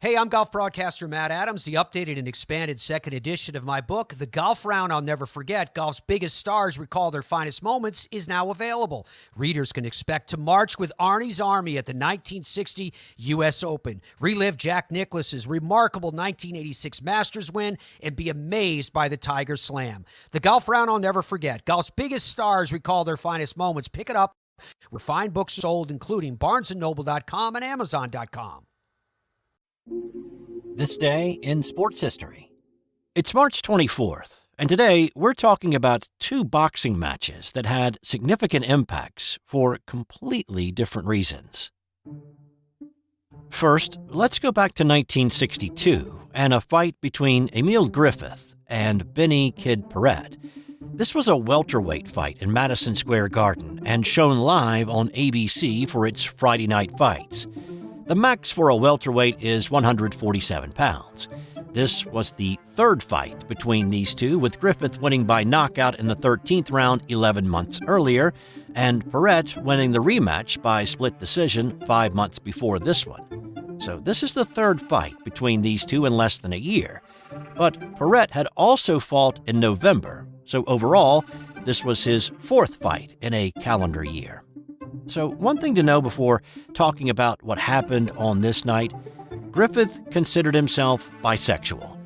Hey, I'm golf broadcaster Matt Adams. The updated and expanded second edition of my book, The Golf Round I'll Never Forget, Golf's Biggest Stars Recall Their Finest Moments, is now available. Readers can expect to march with Arnie's Army at the 1960 U.S. Open, relive Jack Nicklaus's remarkable 1986 Masters win, and be amazed by the Tiger Slam. The Golf Round I'll Never Forget, Golf's Biggest Stars Recall Their Finest Moments. Pick it up where fine books are sold, including BarnesandNoble.com and Amazon.com. This day in sports history. It's March 24th, and today we're talking about two boxing matches that had significant impacts for completely different reasons. First, let's go back to 1962 and a fight between Emil Griffith and Benny Kid Paret. This was a welterweight fight in Madison Square Garden and shown live on ABC for its Friday night fights. The max for a welterweight is 147 pounds. This was the third fight between these two, with Griffith winning by knockout in the 13th round 11 months earlier, and Paret winning the rematch by split decision 5 months before this one. So this is the third fight between these two in less than a year. But Paret had also fought in November, so overall, this was his fourth fight in a calendar year. So one thing to know before talking about what happened on this night, Griffith considered himself bisexual.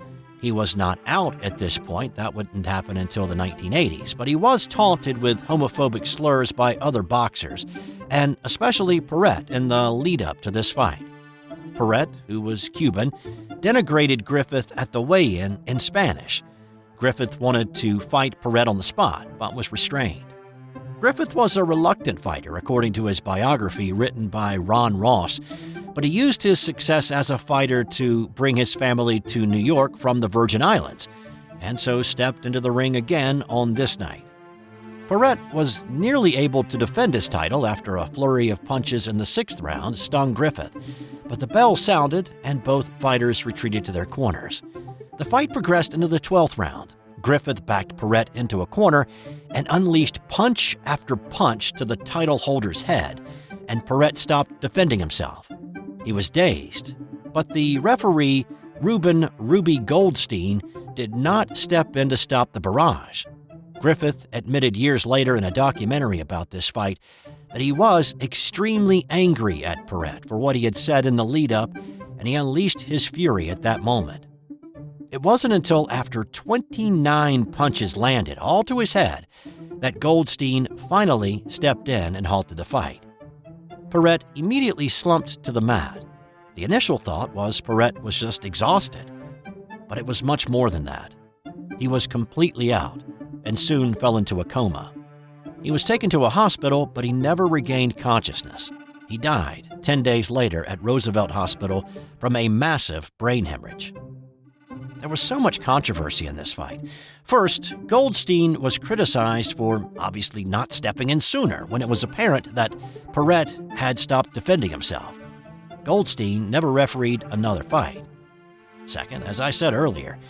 He was not out at this point, that wouldn't happen until the 1980s, but he was taunted with homophobic slurs by other boxers, and especially Paret in the lead-up to this fight. Paret, who was Cuban, denigrated Griffith at the weigh-in in Spanish. Griffith wanted to fight Paret on the spot, but was restrained. Griffith was a reluctant fighter, according to his biography written by Ron Ross, but he used his success as a fighter to bring his family to New York from the Virgin Islands, and so stepped into the ring again on this night. Paret was nearly able to defend his title after a flurry of punches in the 6th round stung Griffith, but the bell sounded and both fighters retreated to their corners. The fight progressed into the 12th round. Griffith backed Paret into a corner and unleashed punch after punch to the title holder's head, and Paret stopped defending himself. He was dazed, but the referee, Ruben "Ruby" Goldstein, did not step in to stop the barrage. Griffith admitted years later in a documentary about this fight that he was extremely angry at Paret for what he had said in the lead-up, and he unleashed his fury at that moment. It wasn't until after 29 punches landed, all to his head, that Goldstein finally stepped in and halted the fight. Paret immediately slumped to the mat. The initial thought was Paret was just exhausted, but it was much more than that. He was completely out and soon fell into a coma. He was taken to a hospital, but he never regained consciousness. He died 10 days later at Roosevelt Hospital from a massive brain hemorrhage. There was so much controversy in this fight. First, Goldstein was criticized for obviously not stepping in sooner when it was apparent that Paret had stopped defending himself. Goldstein never refereed another fight. Second, as I said earlier,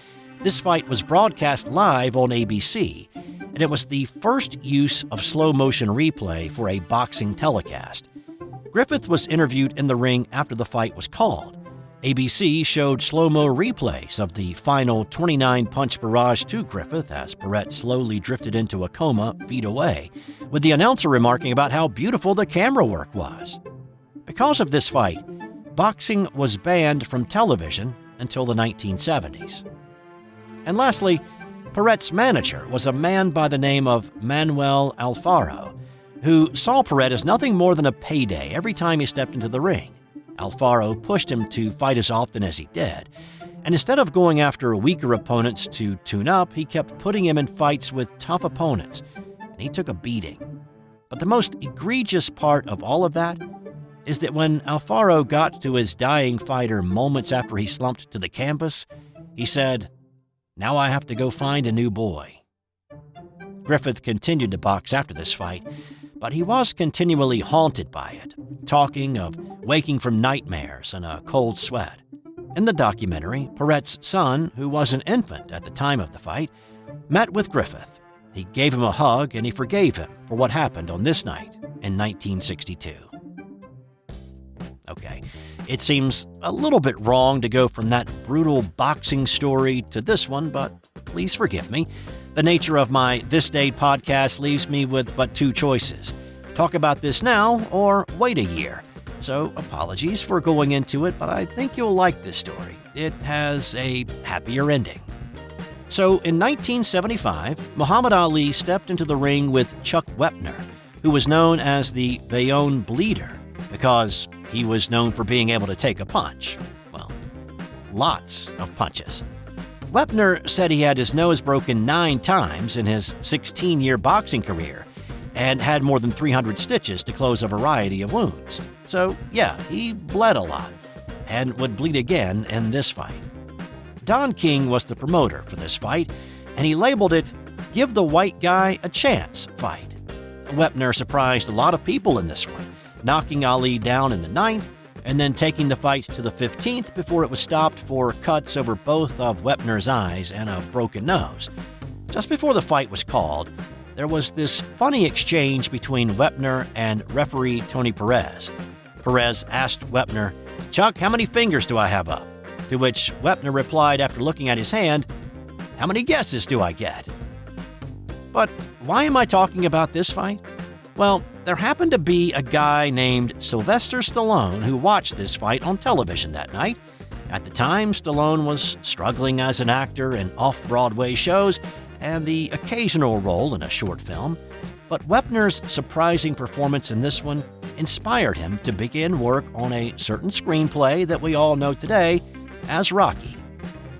this fight was broadcast live on ABC, and it was the first use of slow-motion replay for a boxing telecast. Griffith was interviewed in the ring after the fight was called. ABC showed slow-mo replays of the final 29-punch barrage to Griffith as Paret slowly drifted into a coma feet away, with the announcer remarking about how beautiful the camera work was. Because of this fight, boxing was banned from television until the 1970s. And lastly, Paret's manager was a man by the name of Manuel Alfaro, who saw Paret as nothing more than a payday every time he stepped into the ring. Alfaro pushed him to fight as often as he did, and instead of going after weaker opponents to tune up, he kept putting him in fights with tough opponents, and he took a beating. But the most egregious part of all of that is that when Alfaro got to his dying fighter moments after he slumped to the canvas, he said, "Now I have to go find a new boy." Griffith continued to box after this fight, but he was continually haunted by it, talking of waking from nightmares and a cold sweat. In the documentary, Paret's son, who was an infant at the time of the fight, met with Griffith. He gave him a hug and he forgave him for what happened on this night in 1962. Okay, It seems a little bit wrong to go from that brutal boxing story to this one, but please forgive me. The nature of my This Day podcast leaves me with but two choices: talk about this now or wait a year. So apologies for going into it, but I think you'll like this story. It has a happier ending. So in 1975, Muhammad Ali stepped into the ring with Chuck Wepner, who was known as the Bayonne Bleeder because he was known for being able to take a punch. Well, lots of punches. Wepner said he had his nose broken 9 times in his 16-year boxing career and had more than 300 stitches to close a variety of wounds. So, yeah, he bled a lot and would bleed again in this fight. Don King was the promoter for this fight, and he labeled it "Give the White Guy a Chance" fight. Wepner surprised a lot of people in this one, knocking Ali down in the 9th and then taking the fight to the 15th before it was stopped for cuts over both of Wepner's eyes and a broken nose. Just before the fight was called, there was this funny exchange between Wepner and referee Tony Perez. Perez asked Wepner, "Chuck, how many fingers do I have up?" To which Wepner replied after looking at his hand, "How many guesses do I get?" But why am I talking about this fight? Well, there happened to be a guy named Sylvester Stallone who watched this fight on television that night. At the time, Stallone was struggling as an actor in off-Broadway shows and the occasional role in a short film, but Wepner's surprising performance in this one inspired him to begin work on a certain screenplay that we all know today as Rocky.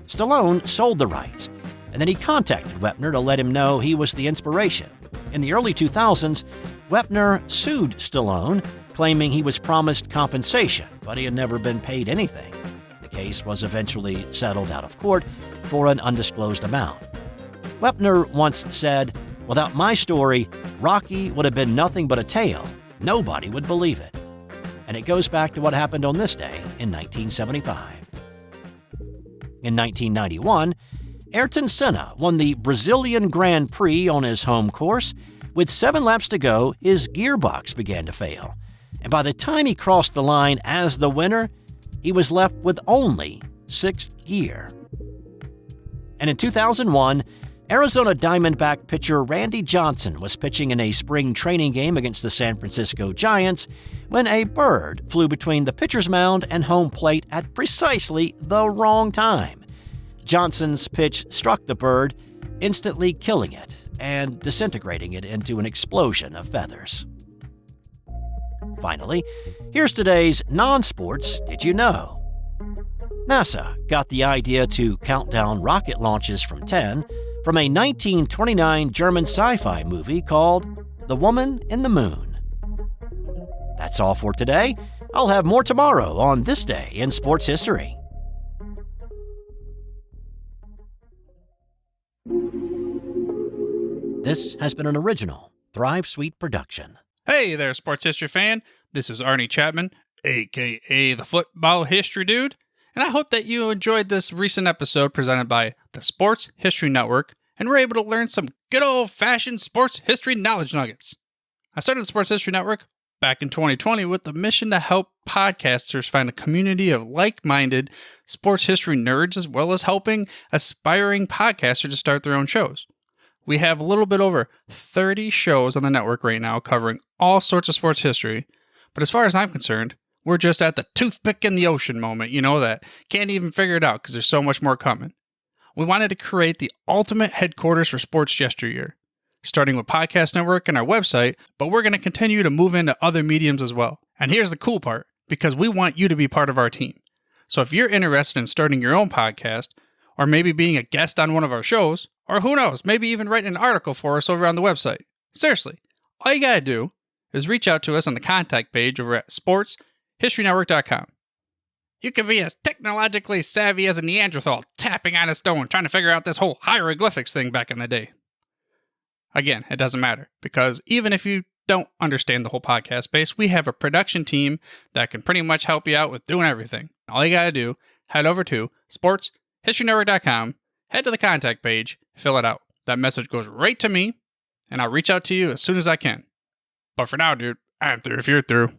Stallone sold the rights, and then he contacted Wepner to let him know he was the inspiration. In the early 2000s, Wepner sued Stallone, claiming he was promised compensation, but he had never been paid anything. The case was eventually settled out of court for an undisclosed amount. Wepner once said, "Without my story, Rocky would have been nothing but a tale. Nobody would believe it." And it goes back to what happened on this day in 1975. In 1991, Ayrton Senna won the Brazilian Grand Prix on his home course. With 7 laps to go, his gearbox began to fail. And by the time he crossed the line as the winner, he was left with only 6th gear. And in 2001, Arizona Diamondback pitcher Randy Johnson was pitching in a spring training game against the San Francisco Giants when a bird flew between the pitcher's mound and home plate at precisely the wrong time. Johnson's pitch struck the bird, instantly killing it and disintegrating it into an explosion of feathers. Finally, here's today's non-sports Did You Know? NASA got the idea to count down rocket launches from 10 from a 1929 German sci-fi movie called The Woman in the Moon. That's all for today. I'll have more tomorrow on This Day in Sports History. This has been an original Thrive Suite production. Hey there, sports history fan. This is Arnie Chapman, a.k.a. the Football History Dude, and I hope that you enjoyed this recent episode presented by the Sports History Network and were able to learn some good old-fashioned sports history knowledge nuggets. I started the Sports History Network back in 2020 with the mission to help podcasters find a community of like-minded sports history nerds, as well as helping aspiring podcasters to start their own shows. We have a little bit over 30 shows on the network right now covering all sorts of sports history, but as far as I'm concerned, we're just at the toothpick in the ocean moment, that can't even figure it out because there's so much more coming. We wanted to create the ultimate headquarters for sports yesteryear, starting with Podcast Network and our website, but we're going to continue to move into other mediums as well. And here's the cool part, because we want you to be part of our team. So if you're interested in starting your own podcast, or maybe being a guest on one of our shows, or who knows, maybe even writing an article for us over on the website. Seriously, all you gotta do is reach out to us on the contact page over at sportshistorynetwork.com. You can be as technologically savvy as a Neanderthal tapping on a stone trying to figure out this whole hieroglyphics thing back in the day. Again, it doesn't matter, because even if you don't understand the whole podcast space, we have a production team that can pretty much help you out with doing everything. All you gotta do, head over to sportshistorynetwork.com, head to the contact page, fill it out. That message goes right to me, and I'll reach out to you as soon as I can. But for now, dude, I'm through if you're through.